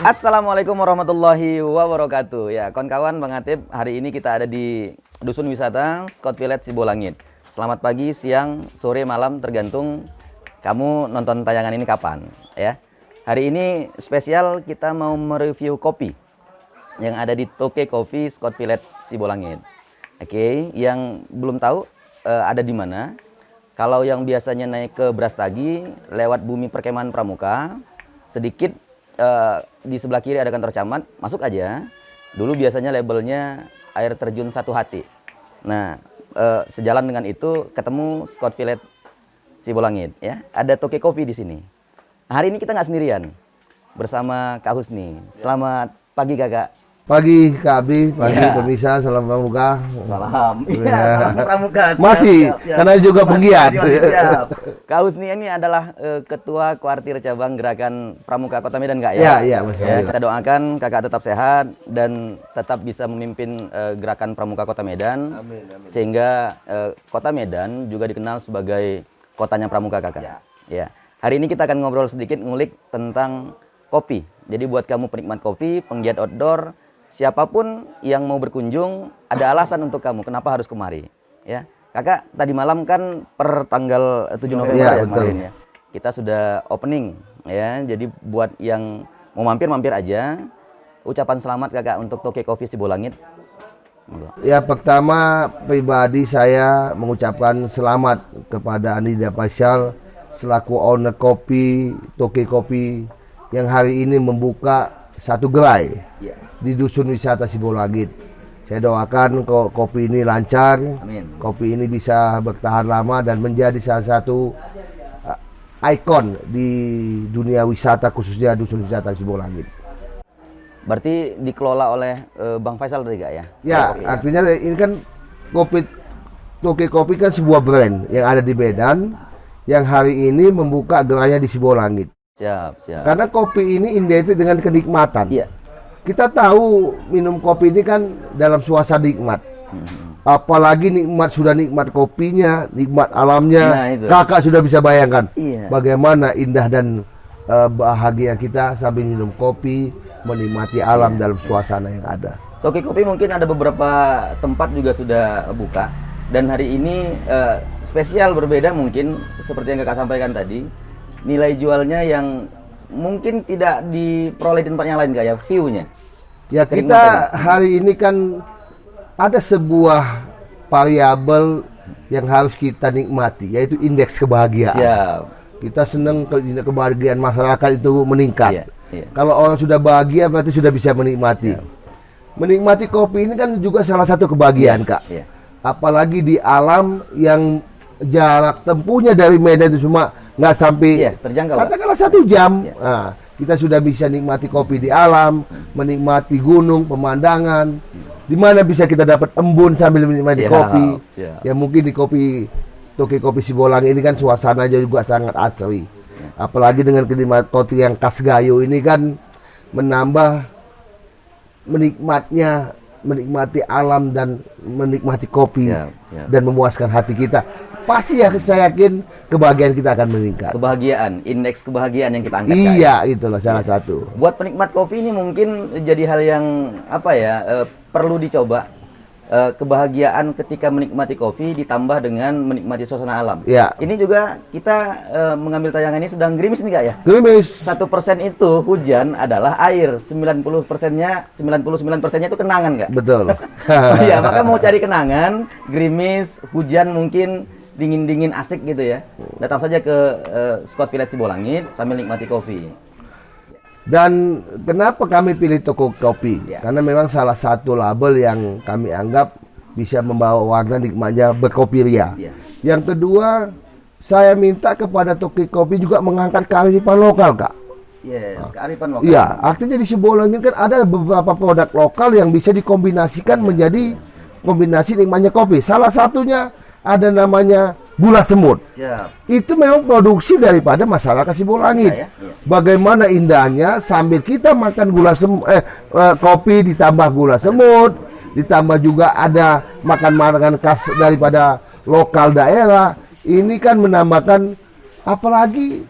Assalamualaikum warahmatullahi wabarakatuh. Ya, kawan-kawan, Bang Atib, hari ini kita ada di Dusun Wisata Scott Village Sibolangit. Selamat pagi, siang, sore, malam, tergantung kamu nonton tayangan ini kapan, ya. Hari ini spesial kita mau mereview kopi yang ada di Toke Coffee Scott Village Sibolangit. Oke, yang belum tahu ada di mana? Kalau yang biasanya naik ke Brastagi lewat Bumi Perkemahan Pramuka, sedikit di sebelah kiri ada kantor camat, masuk aja. Dulu biasanya labelnya air terjun Satu Hati. Nah, sejalan dengan itu ketemu Scott Village Sibolangit, ya. Ada Toke Kopi di sini. Hari ini kita nggak sendirian, bersama Kak Husni. Selamat pagi, Kakak. Pagi Kak Abi, pagi pemirsa, salam pramuka. Salam. Iya, salam pramuka. Masih, siap. karena juga penggiat. Siap. Kak Husni ini adalah Ketua Kuartir Cabang Gerakan Pramuka Kota Medan, Kak, ya? Iya, Ya, kita doakan Kakak tetap sehat dan tetap bisa memimpin Gerakan Pramuka Kota Medan. Amin, amin. Sehingga Kota Medan juga dikenal sebagai kotanya Pramuka, Kakak. Ya. Hari ini kita akan ngobrol sedikit, ngulik tentang kopi. Jadi buat kamu penikmat kopi, penggiat outdoor, siapapun yang mau berkunjung, ada alasan untuk kamu kenapa harus kemari, ya. Kakak, tadi malam kan per tanggal 7 November ya, kemarin ya. Kita sudah opening, ya. Jadi buat yang mau mampir aja. Ucapan selamat Kakak untuk Toke Coffee Sibolangit. Ya, pertama pribadi saya mengucapkan selamat kepada Anida Faisal selaku owner kopi Toke Kopi yang hari ini membuka satu gerai di Dusun Wisata Sibolangit. Saya doakan kopi ini lancar, Amin. Kopi ini bisa bertahan lama dan menjadi salah satu ikon di dunia wisata, khususnya Dusun Wisata Sibolangit. Berarti dikelola oleh Bang Faisal tadi, Kak, ya? Ya, artinya ini kan Toke Kopi kan sebuah brand yang ada di Medan yang hari ini membuka gerainya di Sibolangit. Siap. Karena kopi ini identik dengan kenikmatan. Iya. Kita tahu minum kopi ini kan dalam suasana nikmat. Apalagi sudah nikmat kopinya, nikmat alamnya. Nah, itu. Kakak sudah bisa bayangkan bagaimana indah dan bahagia kita sambil minum kopi, menikmati alam dalam suasana yang ada. Toke Kopi mungkin ada beberapa tempat juga sudah buka. Dan hari ini spesial berbeda mungkin seperti yang Kakak sampaikan tadi. Nilai jualnya yang mungkin tidak diperoleh di tempat yang lain, Kak, ya, view-nya. Ya, kita hari ini kan ada sebuah variabel yang harus kita nikmati, yaitu indeks kebahagiaan. Siap. Kita senang kebahagiaan masyarakat itu meningkat. Iya. Kalau orang sudah bahagia berarti sudah bisa menikmati. Menikmati kopi ini kan juga salah satu kebahagiaan, Kak. Iya. Apalagi di alam yang jarak tempuhnya dari Medan itu cuma nggak sampai terjangkau. Katakanlah 1 jam. Nah, kita sudah bisa nikmati kopi di alam, menikmati gunung, pemandangan. Di mana bisa kita dapat embun sambil menikmati kopi. Ya mungkin di Toke Kopi Sibolangit ini kan suasananya juga sangat asri. Apalagi dengan kenikmatan kopi yang khas Gayo ini kan menambah menikmati alam dan menikmati kopi dan memuaskan hati kita. Pasti ya, saya yakin kebahagiaan kita akan meningkat. Kebahagiaan, indeks kebahagiaan yang kita angkat. Iya, itulah salah satu. Buat penikmat kopi ini mungkin jadi hal yang perlu dicoba. Kebahagiaan ketika menikmati kopi ditambah dengan menikmati suasana alam. Ya. Ini juga kita mengambil tayangan ini sedang gerimis nih, Kak, ya. Gerimis. 1% itu hujan adalah air, 99%nya itu kenangan, Kak. Betul. Ya, maka mau cari kenangan, gerimis, hujan mungkin dingin-dingin asik gitu ya. Datang saja ke Scott Village Sibolangit sambil nikmati kopi. Dan kenapa kami pilih Toke Kopi? Karena memang salah satu label yang kami anggap bisa membawa warna nikmatnya berkopi ria. Yang kedua, saya minta kepada Toke Kopi juga mengangkat kearifan lokal, Kak. Kearifan lokal. Iya, artinya di Sibolangit kan ada beberapa produk lokal yang bisa dikombinasikan menjadi kombinasi nikmatnya kopi. Salah satunya ada namanya gula semut. Itu memang produksi daripada masyarakat Sibolangit. Bagaimana indahnya sambil kita makan kopi ditambah gula semut, ditambah juga ada makan khas daripada lokal daerah. Ini kan menambahkan, apalagi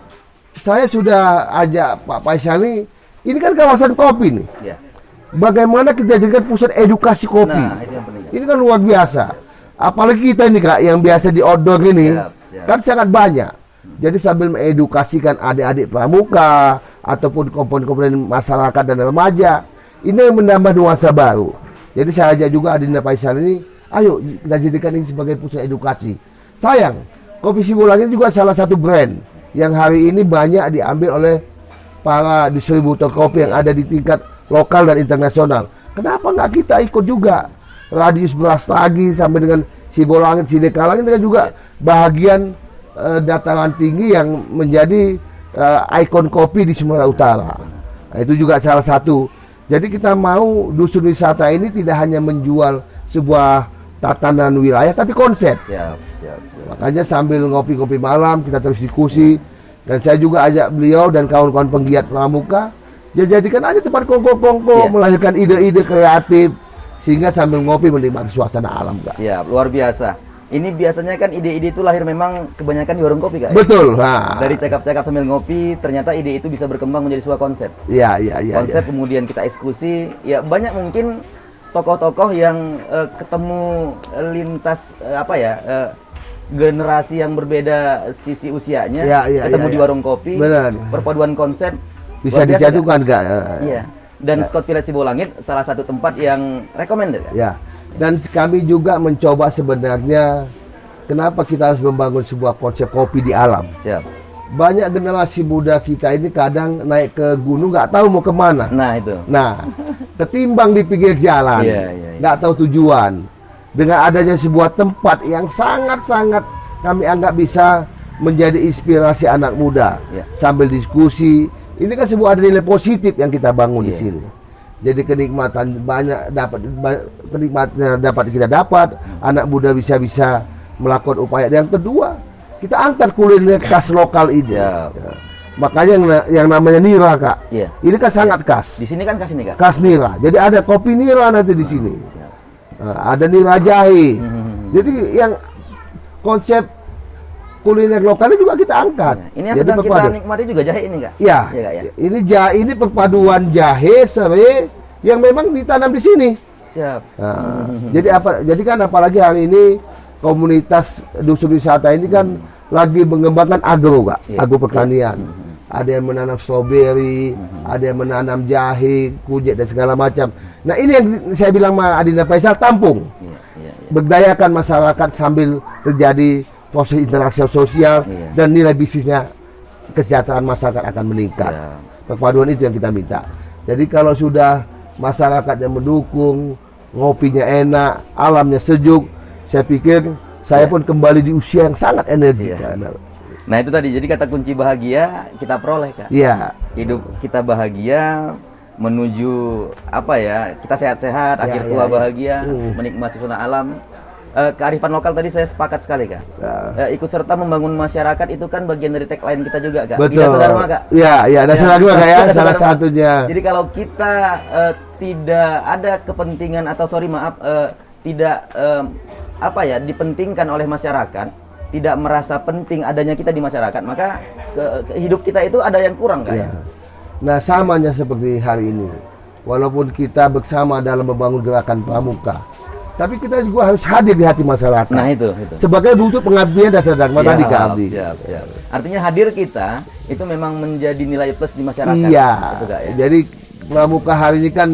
saya sudah ajak Pak Faisal Ini kan kawasan kopi nih. Ya. Bagaimana kita jadikan pusat edukasi kopi? Nah, itu yang penting. Ini kan luar biasa. Apalagi kita ini Kak, yang biasa di outdoor ini, Siap. kan sangat banyak. Jadi sambil mengedukasikan adik-adik pramuka ataupun komponen-komponen masyarakat dan remaja, ini yang menambah nuansa baru. Jadi saya ajak juga Adinda Faisal ini, ayo kita jadikan ini sebagai pusat edukasi. Sayang, Kopi Sibolangit juga salah satu brand yang hari ini banyak diambil oleh para distributor kopi yang ada di tingkat lokal dan internasional. Kenapa nggak kita ikut juga? Radius Brastagi sampai dengan Sibolangit, Sidekalangit dengan juga bahagian dataran tinggi yang menjadi ikon kopi di Sumatera Utara. Nah, itu juga salah satu. Jadi kita mau dusun wisata ini tidak hanya menjual sebuah tatanan wilayah, tapi konsep. Siap. Makanya sambil ngopi-ngopi malam kita terus diskusi, dan saya juga ajak beliau dan kawan-kawan penggiat pramuka, ya jadikan aja tempat kongko-kongko, melahirkan ide-ide kreatif, sehingga sambil ngopi menikmati suasana alam, Kak. Siap, luar biasa. Ini biasanya kan ide-ide itu lahir memang kebanyakan di warung kopi, Kak. Betul. Nah. Dari cakap-cakap sambil ngopi, ternyata ide itu bisa berkembang menjadi sebuah konsep. Iya. Konsep kemudian kita eksekusi. Ya banyak mungkin tokoh-tokoh yang ketemu lintas generasi yang berbeda sisi usianya, ketemu di warung kopi. Benar. Perpaduan konsep Bisa dijatuhkan, Kak. Iya. Dan Scott Village Sibolangit salah satu tempat yang recommended, Kak. Ya. Dan kami juga mencoba sebenarnya kenapa kita harus membangun sebuah konsep kopi di alam. Siap. Banyak generasi muda kita ini kadang naik ke gunung nggak tahu mau kemana. Nah itu. Nah, ketimbang di pinggir jalan, nggak tahu tujuan. Dengan adanya sebuah tempat yang sangat-sangat kami anggap bisa menjadi inspirasi anak muda sambil diskusi. Ini kan sebuah nilai positif yang kita bangun di sini. Jadi kenikmatan dapat kita dapat, anak muda bisa melakukan upaya. Yang kedua, kita angkat kuliner khas lokal ini. Makanya yang namanya nira, Kak. Ini kan sangat khas. Di sini kan khas ini, Kak. Khas nira. Jadi ada kopi nira nanti di sini. Ada nira jahe. Jadi yang konsep kuliner lokalnya juga kita angkat. Ini yang sedang kita nikmati juga jahe ini, Kak. Ya. Ini perpaduan jahe serai yang memang ditanam di sini. Siap. Jadi kan apalagi hari ini komunitas dusun wisata ini kan lagi mengembangkan agro, Kak. Agro pertanian. Ada yang menanam stroberi, ada yang menanam jahe, kujek dan segala macam. Nah, ini yang saya bilang sama Adinda Faisal, tampung. Berdayakan masyarakat sambil terjadi proses interaksi sosial dan nilai bisnisnya, kesejahteraan masyarakat akan meningkat. Perpaduan itu yang kita minta. Jadi kalau sudah masyarakat yang mendukung, ngopinya enak, alamnya sejuk, saya pikir saya pun kembali di usia yang sangat energik. Nah itu tadi, jadi kata kunci bahagia kita peroleh, Kak. Hidup kita bahagia menuju kita sehat-sehat, akhir tua bahagia, menikmati suasana alam. Kearifan lokal tadi saya sepakat sekali, Kak. Ikut serta membangun masyarakat itu kan bagian dari tagline kita juga, Kak. Betul. Di Dasar Dharma, Kak. Iya, Dasar Dharma, Kak, ya, salah satunya. Jadi kalau kita tidak ada kepentingan atau tidak dipentingkan oleh masyarakat, tidak merasa penting adanya kita di masyarakat, maka hidup kita itu ada yang kurang, Kak. Nah, samanya seperti hari ini. Walaupun kita bersama dalam membangun gerakan pramuka, tapi kita juga harus hadir di hati masyarakat. Nah itu. Sebagai bentuk pengabdian Dasar Dharma tadi, Kak Abdi. Siap. Artinya hadir kita itu memang menjadi nilai plus di masyarakat. Iya. Gitu, Kak, ya? Jadi pramuka hari ini kan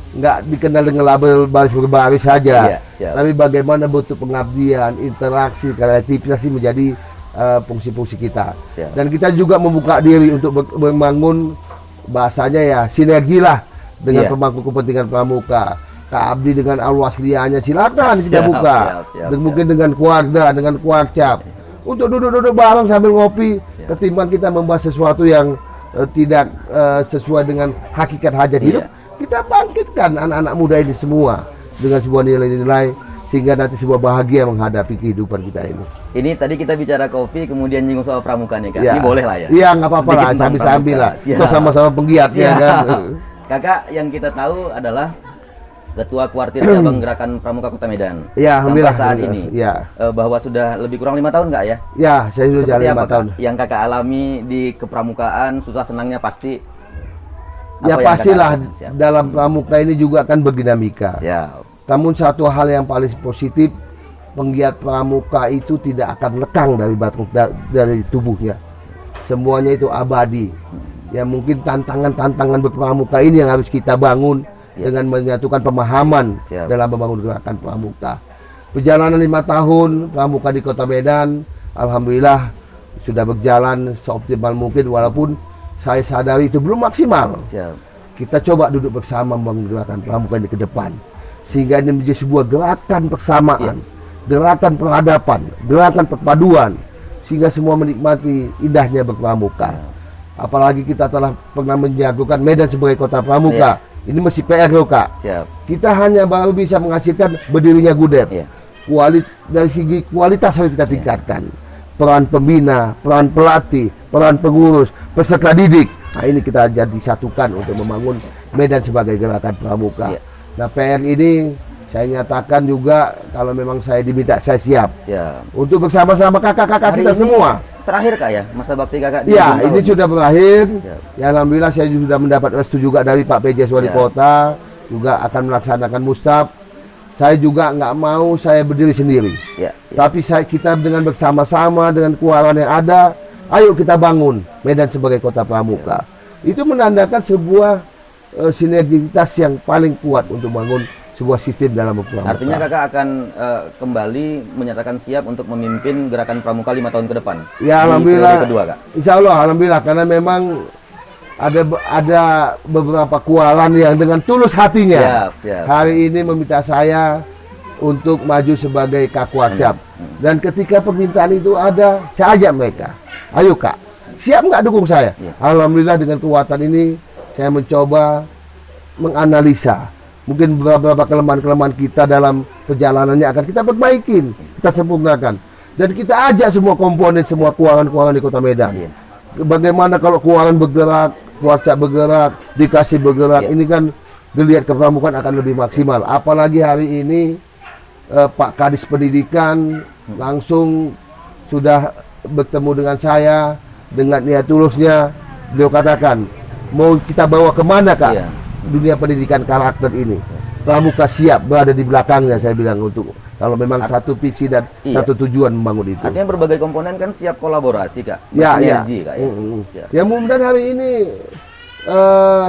nggak dikenal dengan label baris berbaris saja, tapi bagaimana bentuk pengabdian, interaksi, kreativitas ini menjadi fungsi-fungsi kita. Dan kita juga membuka diri untuk membangun bahasanya sinergi lah dengan pemangku kepentingan pramuka. Kak Abdi dengan alwaslianya silakan kita buka. Dan mungkin dengan keluarga, dengan kuarcap, untuk duduk-duduk bareng sambil ngopi, ketimbang kita membahas sesuatu yang tidak sesuai dengan hakikat hajat hidup. Kita bangkitkan anak-anak muda ini semua dengan sebuah nilai-nilai sehingga nanti sebuah bahagia menghadapi kehidupan kita ini. Ini tadi kita bicara kopi, kemudian nyinggung soal pramuka nih, Kak. Ini boleh lah ya? Iya, nggak apa-apa lah, sambil-sambil lah. Kita sama-sama penggiatnya kan. Kakak, yang kita tahu adalah Ketua Kuartir Cabang Gerakan Pramuka Kota Medan. Ya, sampai saat ini. Bahwa sudah lebih kurang 5 tahun, Kak, ya? Ya, saya sudah jalan 5 tahun. Yang Kakak alami di kepramukaan, susah senangnya pasti. Ya Apa yang pastilah Kakak lakukan? Siap. dalam pramuka ini juga akan berdinamika. Siap. Namun satu hal yang paling positif, penggiat pramuka itu tidak akan lekang dari tubuhnya. Semuanya itu abadi. Ya mungkin tantangan-tantangan berpramuka ini yang harus kita bangun dengan menyatukan pemahaman dalam membangun gerakan pramuka. Perjalanan 5 tahun pramuka di Kota Medan, alhamdulillah sudah berjalan seoptimal mungkin, walaupun saya sadari itu belum maksimal. Siap. Kita coba duduk bersama menggerakkan pramuka ini ke depan, sehingga ini menjadi sebuah gerakan persamaan, gerakan peradaban, gerakan perpaduan, sehingga semua menikmati indahnya berpramuka. Apalagi kita telah pernah menjagokan Medan sebagai kota pramuka. Ini masih PR loh, Kak. Siap. Kita hanya baru bisa menghasilkan berdirinya Gudep. Dari segi kualitas harus kita tingkatkan. Peran pembina, peran pelatih, peran pengurus, peserta didik. Nah ini kita jadi satukan untuk membangun Medan sebagai gerakan pramuka. Nah PR ini saya nyatakan juga, kalau memang saya diminta, saya siap. Untuk bersama-sama kakak-kakak kita semua. Terakhir Kak ya, masa bakti Kakak di Ya, ini sudah berakhir. Ya, alhamdulillah saya sudah mendapat restu juga dari Pak PJ Wali Kota, juga akan melaksanakan mustab. Saya juga nggak mau saya berdiri sendiri. Tapi kita dengan bersama-sama dengan kekuatan yang ada, ayo kita bangun Medan sebagai kota pramuka. Itu menandakan sebuah sinergitas yang paling kuat untuk bangun sebuah sistem dalam pramuka. Artinya Kakak akan kembali menyatakan siap untuk memimpin gerakan pramuka 5 tahun ke depan. Ya alhamdulillah. Kedua, Kak. Insya Allah alhamdulillah, karena memang ada beberapa kualan yang dengan tulus hatinya hari ini meminta saya untuk maju sebagai Kakwarcap. Dan ketika permintaan itu ada, saya ajak mereka, ayo Kak, siap nggak dukung saya? Alhamdulillah dengan kekuatan ini saya mencoba menganalisa mungkin beberapa kelemahan-kelemahan kita dalam perjalanannya akan kita perbaikin, kita sempurnakan, dan kita ajak semua komponen, semua kualan-kualan di Kota Medan. Bagaimana kalau kualan bergerak, Kakwarcap bergerak, dikasih bergerak, ini kan geliat kepramukaan akan lebih maksimal. Apalagi hari ini Pak Kadis Pendidikan langsung sudah bertemu dengan saya, dengan niat tulusnya. Beliau katakan, mau kita bawa kemana Kak dunia pendidikan karakter ini? Pramuka siap berada di belakangnya, saya bilang, untuk kalau memang satu visi dan satu tujuan membangun itu. Artinya berbagai komponen kan siap kolaborasi Kak, Kak ya. Ya mudah-mudahan hari ini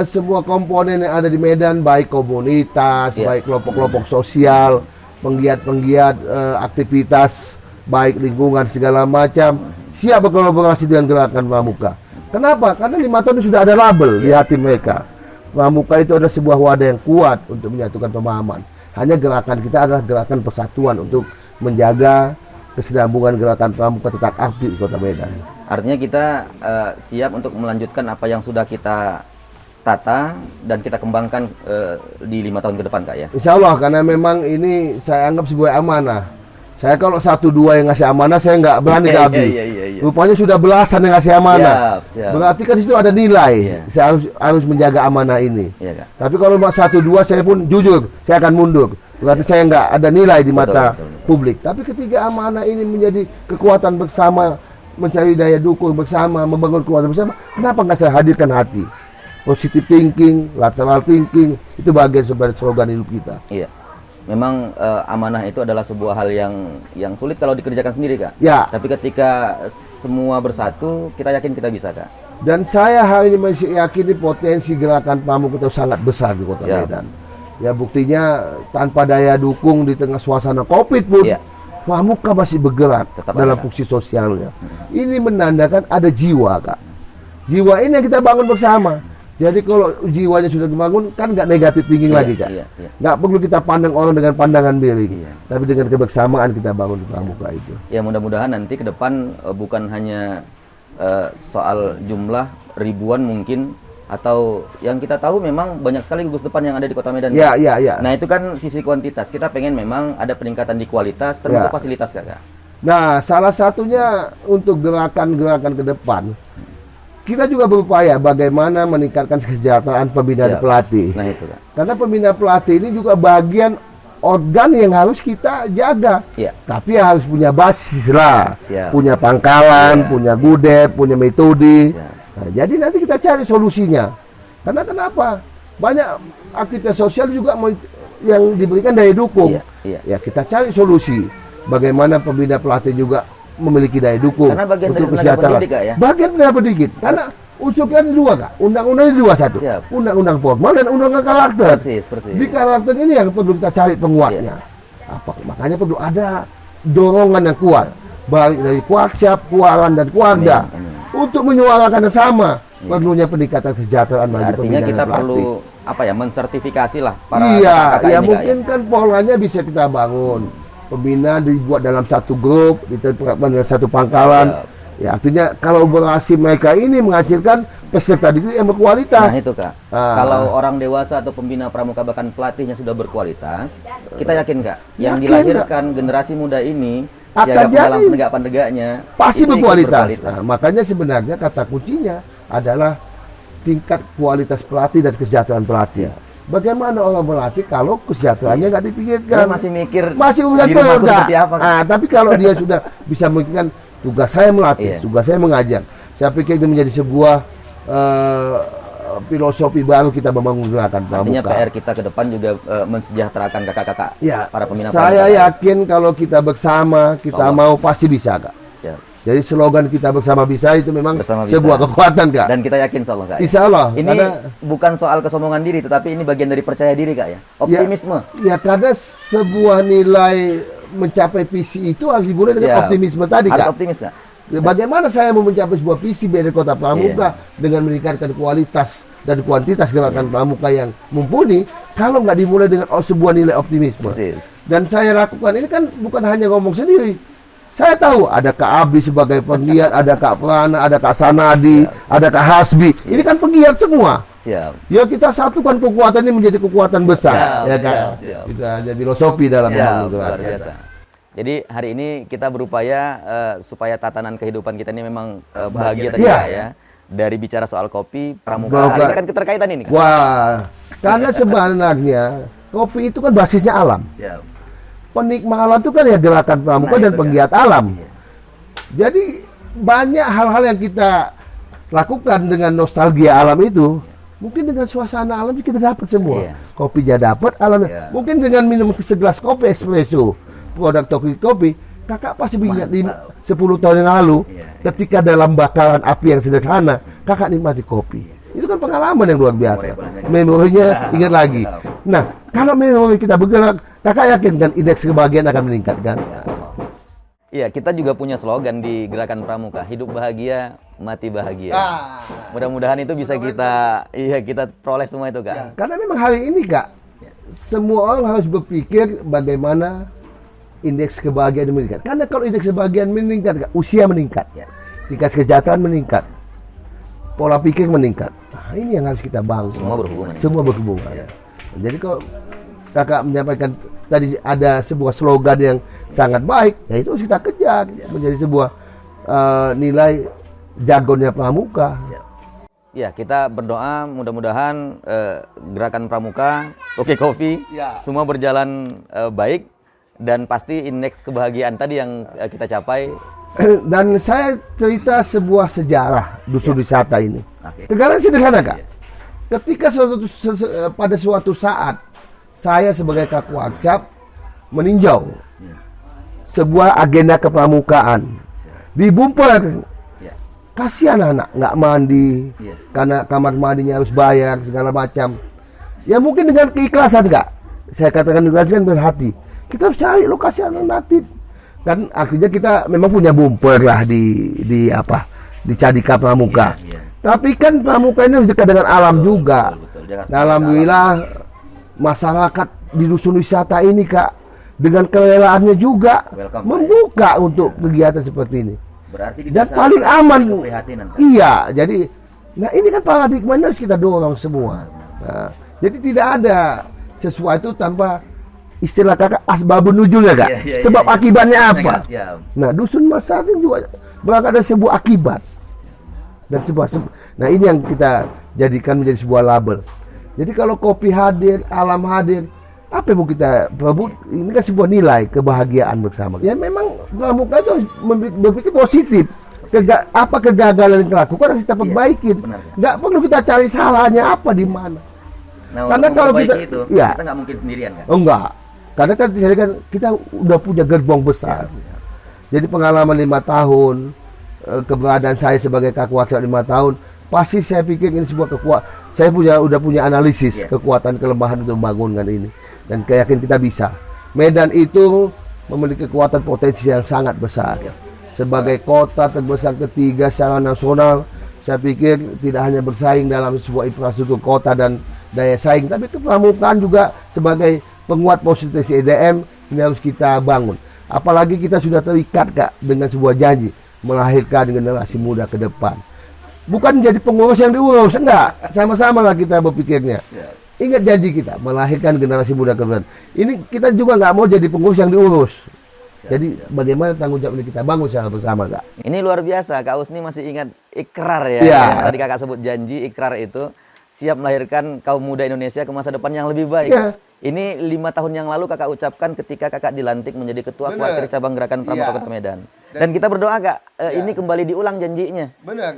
semua komponen yang ada di Medan, baik komunitas, baik kelompok-kelompok sosial, penggiat-penggiat aktivitas, baik lingkungan segala macam, siap berkolaborasi dengan gerakan pramuka. Kenapa? Karena 5 tahun sudah ada label di hati mereka. Pramuka itu adalah sebuah wadah yang kuat untuk menyatukan pemahaman. Hanya gerakan kita adalah gerakan persatuan untuk menjaga kesinambungan gerakan pramuka tetap aktif di Kota Medan. Artinya kita siap untuk melanjutkan apa yang sudah kita tata dan kita kembangkan di 5 tahun ke depan Kak ya. Insya Allah, karena memang ini saya anggap sebuah amanah. Saya kalau 1-2 yang ngasih amanah, saya nggak berani ke Abdi. Rupanya sudah belasan yang ngasih amanah. Berarti kan itu ada nilai. Saya harus menjaga amanah ini. Tapi kalau 1-2 saya pun jujur, saya akan mundur. Berarti saya nggak ada nilai di mata publik. Tapi ketika amanah ini menjadi kekuatan bersama, mencari daya dukung bersama, membangun kekuatan bersama, kenapa nggak saya hadirkan hati? Positive thinking, lateral thinking, itu bagian sebagai slogan hidup kita. Memang amanah itu adalah sebuah hal yang sulit kalau dikerjakan sendiri Kak. Tapi ketika semua bersatu, kita yakin kita bisa Kak. Dan saya hari ini masih yakini potensi gerakan pramuka itu sangat besar di Kota Medan. Ya buktinya tanpa daya dukung di tengah suasana Covid pun, pramuka masih bergerak dalam fungsi sosialnya. Ini menandakan ada jiwa Kak. Jiwa ini yang kita bangun bersama. Jadi kalau jiwanya sudah dibangun, kan nggak negatif thinking lagi Kak. Nggak perlu kita pandang orang dengan pandangan miring, tapi dengan kebersamaan kita bangun pramuka itu. Ya mudah-mudahan nanti ke depan bukan hanya soal jumlah ribuan mungkin, atau yang kita tahu memang banyak sekali gugus depan yang ada di Kota Medan. Nah itu kan sisi kuantitas, kita pengen memang ada peningkatan di kualitas termasuk fasilitas Kak. Nah salah satunya untuk gerakan-gerakan ke depan, kita juga berupaya bagaimana meningkatkan kesejahteraan pembina dan pelatih. Nah itu Kak. Karena pembina pelatih ini juga bagian organ yang harus kita jaga. Tapi harus punya basis lah, punya pangkalan, punya gudep, punya metode. Nah, jadi nanti kita cari solusinya. Karena kenapa? Banyak aktivitas sosial juga yang diberikan daya dukung. Ya kita cari solusi. Bagaimana pembina pelatih juga memiliki daya dukung. Karena bagian dari untuk tenaga kesejahteraan. pendidik, Kak, ya? Bagian tenaga pendidik. Karena unsurnya ada dua, Kak. Undang-undangnya dua satu. Undang-undang formal dan undang-undang karakter. Persis. Di karakter ini yang perlu kita cari penguatnya. Makanya perlu ada dorongan yang kuat. Baik dari kuarsiap, kuaran, dan keluarga. Untuk menyuarakan yang sama. Perlunya peningkatan kesejahteraan bagi Artinya pembina kita dan pelatih. perlu mensertifikasi lah para Iya, kakak-kakak ya ini, mungkin Kak, kan polanya bisa kita bangun. Pembina dibuat dalam satu grup, ditetapkan dalam satu pangkalan. Ya, artinya kalau berhasil mereka ini menghasilkan peserta didik yang berkualitas. Nah itu, Kak. Kalau orang dewasa atau pembina pramuka bahkan pelatihnya sudah berkualitas, kita yakin, Kak, yang Yakin, dilahirkan generasi muda ini akan dalam jadi penegak-penegaknya pasti itu ikut berkualitas. Nah, makanya sebenarnya kata kuncinya adalah tingkat kualitas pelatih dan kesejahteraan pelatih. Bagaimana orang melatih kalau kesejahteraannya nggak dipikirkan? Dia masih mikir masih urusan di rumahku keluarga. seperti apa, Kak? Nah, tapi kalau dia sudah bisa memikirkan tugas saya melatih, tugas saya mengajar, saya pikir itu menjadi sebuah filosofi baru kita membangun gerakan pramuka. Artinya PR kita ke depan juga mensejahterakan kakak-kakak para pembina saya yakin kalau kita bersama, kita mau pasti bisa, Kak. Siap. Jadi slogan kita bersama bisa itu memang Bersama sebuah bisa. kekuatan, Kak. Dan kita yakin insya Allah, Kak. Insya Allah. Ini bukan soal kesombongan diri, tetapi ini bagian dari percaya diri, Kak, ya. Optimisme. Ya, karena sebuah nilai mencapai visi itu harus dimulai dengan optimisme tadi, harus Kak. optimis, Kak. Bagaimana saya mau mencapai sebuah visi BRI Kota Pramuka dengan meningkatkan kualitas dan kuantitas gerakan pramuka yang mumpuni kalau nggak dimulai dengan sebuah nilai optimisme. Dan saya lakukan ini kan bukan hanya ngomong sendiri. Saya tahu ada Kak Abi sebagai penggiat, ada Kak Prana, ada Kak Sanadi, ada Kak Hasbi. Ini kan penggiat semua. Siap. Ya kita satukan kekuatan ini menjadi kekuatan besar. Siap, Ya kan? Kita ada filosofi dalam luar biasa. Jadi hari ini kita berupaya supaya tatanan kehidupan kita ini memang bahagia tadi, Kak, ya. Dari bicara soal kopi, pramuka, ini kan keterkaitan ini, Kak. Wah, karena sebenarnya kopi itu kan basisnya alam. Siap. Penikmat alam itu kan ya gerakan pramuka dan penggiat alam. Jadi banyak hal-hal yang kita lakukan dengan nostalgia alam itu. Mungkin dengan suasana alam kita dapat semua. Kopinya dapat, alamnya. Mungkin dengan minum segelas kopi espresso, produk Toki Kopi, kakak pasti ingat 10 tahun yang lalu, ketika dalam bakaran api yang sederhana, kakak nikmati kopi. Itu kan pengalaman yang luar biasa. Memorinya ingat lagi. Nah, kalau memori kita bergerak, kakak yakin kan indeks kebahagiaan akan meningkat kan? Iya, kita juga punya slogan di Gerakan Pramuka, hidup bahagia, mati bahagia. Mudah-mudahan itu bisa kita peroleh semua itu, Kak. Ya, karena memang hari ini, Kak, semua orang harus berpikir bagaimana indeks kebahagiaan meningkat. Karena kalau indeks kebahagiaan meningkat, Kak, usia meningkat, tingkat kesejahteraan meningkat, pola pikir meningkat. Nah, ini yang harus kita bangun. Semua berhubungan. Jadi kalau kakak menyampaikan tadi ada sebuah slogan yang sangat baik, ya itu harus kita kejar menjadi sebuah nilai jargonnya pramuka. Ya, kita berdoa mudah-mudahan gerakan pramuka, Toki Kopi, semua berjalan baik dan pasti indeks kebahagiaan tadi yang kita capai. Dan saya cerita sebuah sejarah dusun wisata ini. Kegalan sederhana, Kak. Ketika pada suatu saat saya sebagai Kak Warcap meninjau sebuah agenda kepramukaan di Bumpel. Kasihan anak nggak mandi karena kamar mandinya harus bayar segala macam. Ya mungkin dengan keikhlasan, Kak. Saya katakan keikhlasan berhati. Kita harus cari lokasi alternatif. Kan akhirnya kita memang punya bumper lah di Cadika Pramuka. Tapi kan pramuka ini harus dekat dengan alam juga. Alhamdulillah masyarakat di dusun wisata ini, Kak, dengan kerelaannya juga membuka untuk kegiatan seperti ini. Dan paling aman. Iya, jadi nah ini kan paradigmanya harus kita dorong semua. Nah, jadi tidak ada sesuatu tanpa istilah kakak asbabun nuzul ya, Kak. Sebab akibatnya apa? Nah, dusun Masating juga berangkat dari sebuah akibat. Dan nah ini yang kita jadikan menjadi sebuah label. Jadi kalau kopi hadir, alam hadir, apa yang mau kita berebut? Ini kan sebuah nilai kebahagiaan bersama. Ya memang pramuka itu berpikir positif. apa kegagalan yang dilakukan harus kita perbaikin. Nggak perlu kita cari salahnya apa di mana. Nah, karena kalau kita itu, ya kita nggak mungkin sendirian kan? Enggak. Karena kan kita udah punya gerbong besar. Jadi pengalaman 5 tahun, keberadaan saya sebagai Kakuatsa 5 tahun, pasti saya pikir ini sebuah kekuatan. Saya udah punya analisis kekuatan kelemahan untuk membangunkan ini, dan yakin kita bisa. Medan itu memiliki kekuatan potensi yang sangat besar. Sebagai kota terbesar ketiga secara nasional, saya pikir tidak hanya bersaing dalam sebuah infrastruktur kota dan daya saing, tapi kepramukaan juga sebagai penguat posisi EDM ini harus kita bangun. Apalagi kita sudah terikat Kak dengan sebuah janji melahirkan generasi muda ke depan. Bukan jadi pengurus yang diurus, enggak. Sama-sama lah kita berpikirnya. Ingat janji kita melahirkan generasi muda ke depan. Ini kita juga nggak mau jadi pengurus yang diurus. Jadi bagaimana tanggung jawab ini kita bangun secara bersama Kak. Ini luar biasa, Kak Usni masih ingat ikrar ya. Iya. Yang tadi Kakak sebut janji, ikrar itu siap melahirkan kaum muda Indonesia ke masa depan yang lebih baik. Iya. Ini 5 tahun yang lalu Kakak ucapkan ketika Kakak dilantik menjadi Ketua Kuartir Cabang Gerakan Pramuka Kota Medan. Dan kita berdoa Kak, ini kembali diulang janjinya.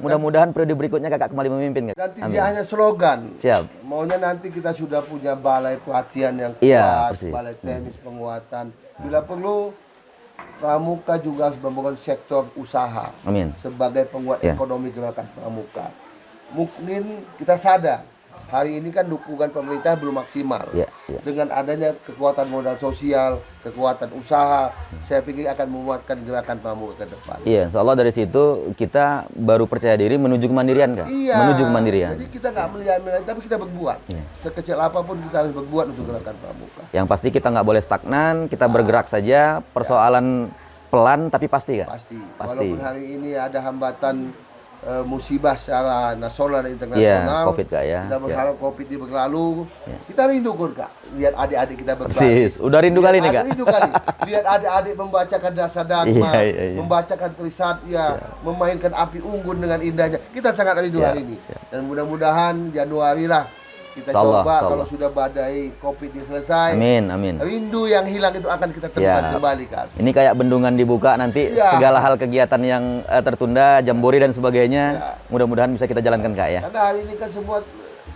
Mudah-mudahan periode berikutnya Kakak kembali memimpin Kak. Dan tidak hanya slogan. Siap. Maunya nanti kita sudah punya balai pelatihan yang kuat, persis. balai teknis penguatan. Bila perlu Pramuka juga harus membangun sektor usaha. Amin. Sebagai penguat ekonomi gerakan Pramuka. Mungkin kita sadar hari ini kan dukungan pemerintah belum maksimal. Dengan adanya kekuatan modal sosial, kekuatan usaha, saya pikir akan menguatkan gerakan Pramuka ke depan. Iya, insya Allah dari situ kita baru percaya diri menuju kemandirian Kak. Iya, menuju kemandirian. Jadi kita nggak melihat, tapi kita berbuat. Sekecil apapun kita harus berbuat untuk gerakan Pramuka. Yang pasti kita nggak boleh stagnan, kita bergerak saja. Persoalan pelan tapi pasti Kak. Pasti. Walaupun hari ini ada hambatan musibah secara nasional dan internasional. COVID Kak ya. Kita berharap COVID ini berlalu. Kita rindu Kak. Lihat adik-adik kita berbaris. Persis. Udah rindu kali nih Kak. Rindu kali. Lihat adik-adik membacakan Dasa Dharma, membacakan Trisatya, memainkan Api Unggun dengan indahnya. Kita sangat rindu hari ini. Dan mudah-mudahan Januari lah kita coba kalau sudah badai COVID ini selesai. Amin, amin. Rindu yang hilang itu akan kita temukan kembali Kak. Ini kayak bendungan dibuka nanti segala hal kegiatan yang tertunda, jambore dan sebagainya, mudah-mudahan bisa kita jalankan Kak ya. Karena hari ini kan semua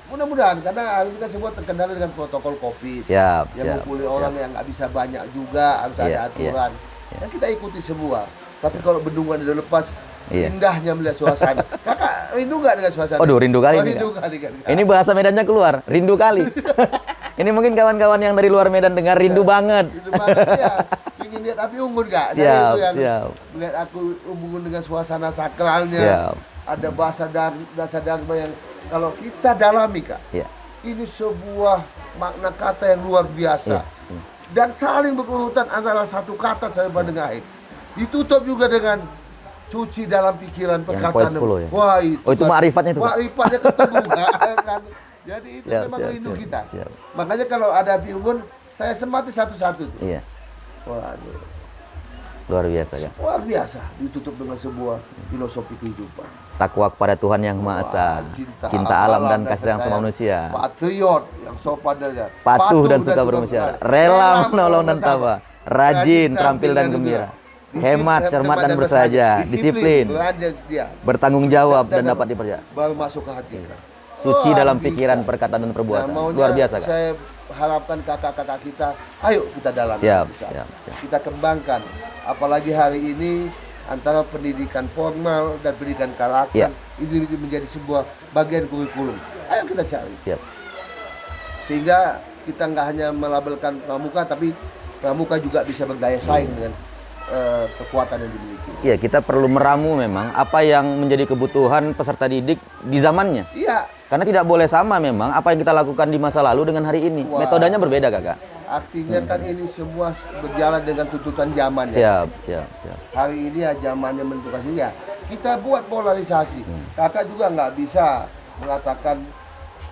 mudah-mudahan karena hari ini kan semua terkendala dengan protokol COVID. Yang memulai orang yang nggak bisa banyak juga harus ada aturan. Dan kita ikuti semua. Tapi kalau bendungan udah lepas, indahnya melihat suasana. Kakak rindu nggak dengan suasana? Waduh, rindu kali nih. Rindu kali kan. Ini bahasa Medannya keluar, rindu kali. Ini mungkin kawan-kawan yang dari luar Medan dengar rindu banget. Rindu banget ya. Ingin lihat Api Unggun Kak. Siap. Melihat aku Unggun dengan suasana sakralnya. Ada bahasa Dasa Dharma yang kalau kita dalami Kak. Ini sebuah makna kata yang luar biasa. Dan saling berurutan antara satu kata sampai dengan akhir. Ditutup juga dengan suci dalam pikiran perkataan. Wah itu ma'rifatnya itu. Ma'rifatnya ketemu kan. Jadi itu memang rindu kita. Makanya kalau ada Api Unggun, saya semati satu-satu. Waduh. Luar biasa kan. Luar biasa. Ditutup dengan sebuah filosofi kehidupan. Takwa kepada Tuhan Yang Maha Esa. Cinta alam dan kasih sayang sama manusia. Patriot yang sopan dan patuh dan suka bermusyawarah. Rela menolong dan tabah. Rajin, terampil dan gembira. Hemat, cermat dan bersahaja, disiplin, bertanggung jawab dan dapat dipercaya. Baru masuk ke hati. Suci dalam pikiran, perkataan dan perbuatan. Luar biasa Kak. Saya harapkan kakak-kakak kita, ayo kita dalam. Siap. Kita kembangkan. Apalagi hari ini antara pendidikan formal dan pendidikan karakter ini menjadi sebuah bagian kurikulum. Ayo kita cari. Sehingga kita nggak hanya melabelkan Pramuka, tapi Pramuka juga bisa berdaya saing dengan kekuatan yang dimiliki. Iya, kita perlu meramu memang apa yang menjadi kebutuhan peserta didik di zamannya. Karena tidak boleh sama memang apa yang kita lakukan di masa lalu dengan hari ini. Metodenya berbeda Kakak. Artinya kan ini semua berjalan dengan tuntutan zaman. Siap. Hari ini zamannya menentukan kita buat polarisasi. Kakak juga nggak bisa mengatakan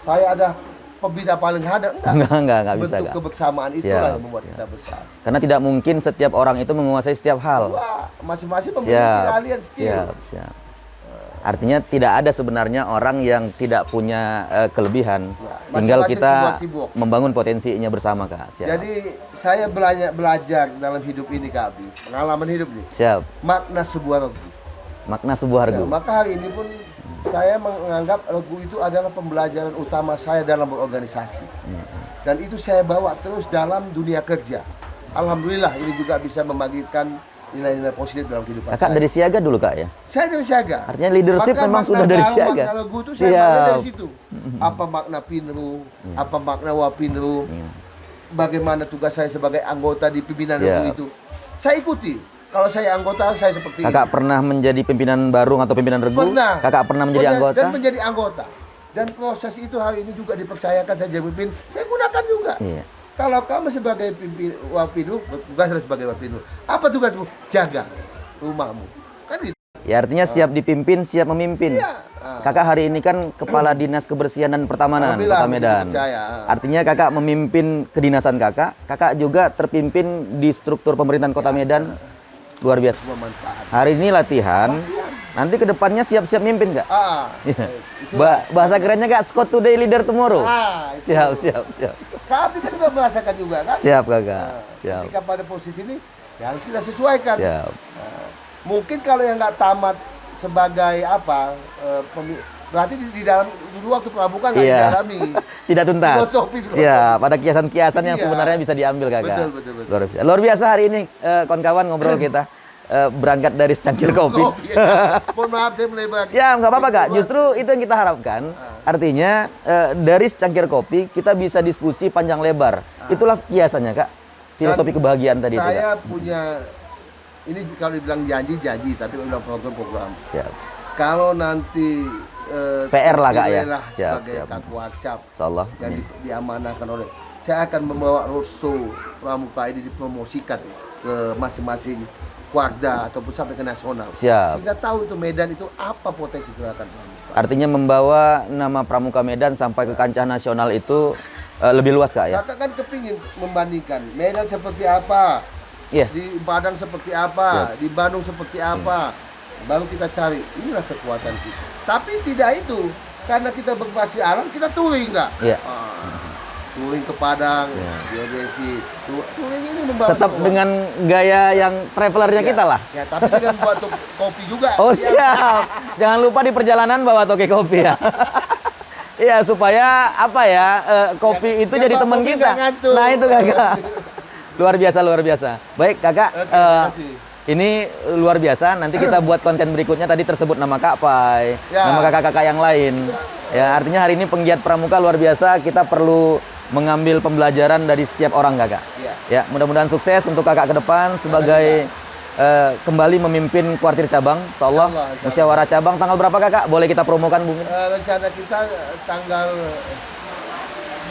saya ada pembina paling hadap. Enggak bisa. Bentuk kebersamaan itulah yang membuat kita besar. Karena tidak mungkin setiap orang itu menguasai setiap hal. Masing-masing memiliki keahlian skill. Artinya tidak ada sebenarnya orang yang tidak punya kelebihan. Tinggal kita membangun potensinya bersama Kak. Jadi saya belajar dalam hidup ini Kak Abi. Pengalaman hidup nih. Makna sebuah regu. Makna sebuah Nah, regu. maka hari ini pun saya menganggap regu itu adalah pembelajaran utama saya dalam berorganisasi. Dan itu saya bawa terus dalam dunia kerja. Alhamdulillah ini juga bisa membangkitkan nilai-nilai positif dalam kehidupan Kakak saya. dari siaga dulu Kak ya? Saya dari siaga. Artinya leadership Maka memang makna sudah dari dalam siaga. Makna regu itu saya makna dari situ. Apa makna Pinru, apa makna Wapinru, bagaimana tugas saya sebagai anggota di pimpinan regu itu. Saya ikuti. Kalau saya anggota, saya seperti Kakak ini. pernah menjadi pimpinan baru atau pimpinan regu? Pernah. Kakak pernah menjadi anggota? Dan menjadi anggota. Dan proses itu hari ini juga dipercayakan saya jadi pimpin. Saya gunakan juga. Iya. Kalau kamu sebagai pimpin Wapinru, tugas sebagai Wapinru. Apa tugasmu? Jaga rumahmu. Kan gitu. Ya artinya siap dipimpin, siap memimpin. Iya. Kakak hari ini kan Kepala Dinas Kebersihan dan Pertamanan Alhamdulillah, Kota Medan. dipercaya. Artinya kakak memimpin kedinasan kakak. Kakak juga terpimpin di struktur pemerintahan Kota Medan. Luar biasa. Semua manfaat. Hari ini latihan. Nanti kedepannya siap-siap mimpin kak. Itu Bahasa kerennya kak, Scott today, leader tomorrow. itu. Siap. Kami kan juga merasakan juga kan. Siap kakak. Nah, Siap. Ketika pada posisi ini, ya harus kita sesuaikan. Siap. Nah, mungkin kalau yang nggak tamat sebagai apa, berarti di dalam dulu waktu pramuka nggak Iya. didalami. Tidak tuntas. Filosofi. Siap. Pada kiasan-kiasan yang Iya. sebenarnya bisa diambil kakak. Betul. Luar biasa hari ini kawan-kawan ngobrol kita berangkat dari secangkir kopi. Ya. Mohon maaf saya melebar. Siap, nggak apa-apa kak. Justru itu yang kita harapkan. Artinya dari secangkir kopi kita bisa diskusi panjang lebar. Itulah kiasannya kak. Filosofi Dan kebahagiaan tadi itu kak. Saya punya ini kalau dibilang janji, tapi kalau bilang program. Siap. Kalau nanti PR lah, Kak, ya? terpilihlah Siap, sebagai siap. Katwacap Insyaallah. yang diamanahkan oleh, saya akan membawa roadshow pramuka ini dipromosikan ke masing-masing Warda ataupun sampai ke nasional. Siap. Sehingga tahu itu Medan itu apa potensi gerakan pramuka. Artinya membawa nama Pramuka Medan sampai ke kancah nasional itu lebih luas kak ya? Kakak kan kepingin membandingkan Medan seperti apa, Iya. di Padang seperti apa, di Bandung seperti apa. Baru kita cari, inilah kekuatan kita. Tapi tidak itu, karena kita berbasis alam, kita touring nggak? Iya. Touring ke Padang, di Odensi. Touring ini membawa Tetap semua. dengan gaya yang travelernya Ya, kita lah. Ya, tapi dengan buat kopi juga. Oh Ya. siap. Jangan lupa di perjalanan bawa toke kopi ya. Iya supaya apa ya kopi itu yang jadi bawa teman kopi kita. nggak ngantuk. Nah itu kakak. Luar biasa. Baik kakak. Oke, terima kasih. Ini luar biasa. Nanti kita buat konten berikutnya. Tadi tersebut nama Kak Pai, Ya. nama kakak-kakak yang lain. Ya artinya hari ini penggiat pramuka luar biasa. Kita perlu mengambil pembelajaran dari setiap orang kakak. Ya. Ya mudah-mudahan sukses untuk kakak ke depan sebagai kembali memimpin kuartir cabang. Insyaallah. Insyaallah. Musyawarah cabang tanggal berapa kakak? Boleh kita promokan mungkin? Rencana kita tanggal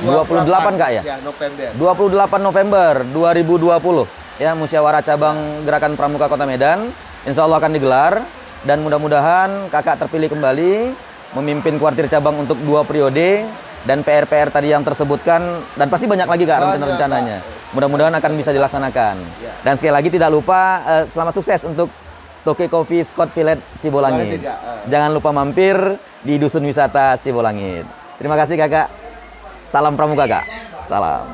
28 kak ya? Ya, November. 28 November 2020 ya musyawarah cabang Gerakan Pramuka Kota Medan insya Allah akan digelar dan mudah-mudahan kakak terpilih kembali memimpin kuartir cabang untuk 2 periode dan PR-PR tadi yang tersebutkan dan pasti banyak lagi kak rencana-rencananya mudah-mudahan akan bisa dilaksanakan dan sekali lagi tidak lupa selamat sukses untuk Toke Coffee Scott Village Sibolangit. Jangan lupa mampir di Dusun Wisata Sibolangit. Terima kasih kakak. Salam Pramuka kak. Salam.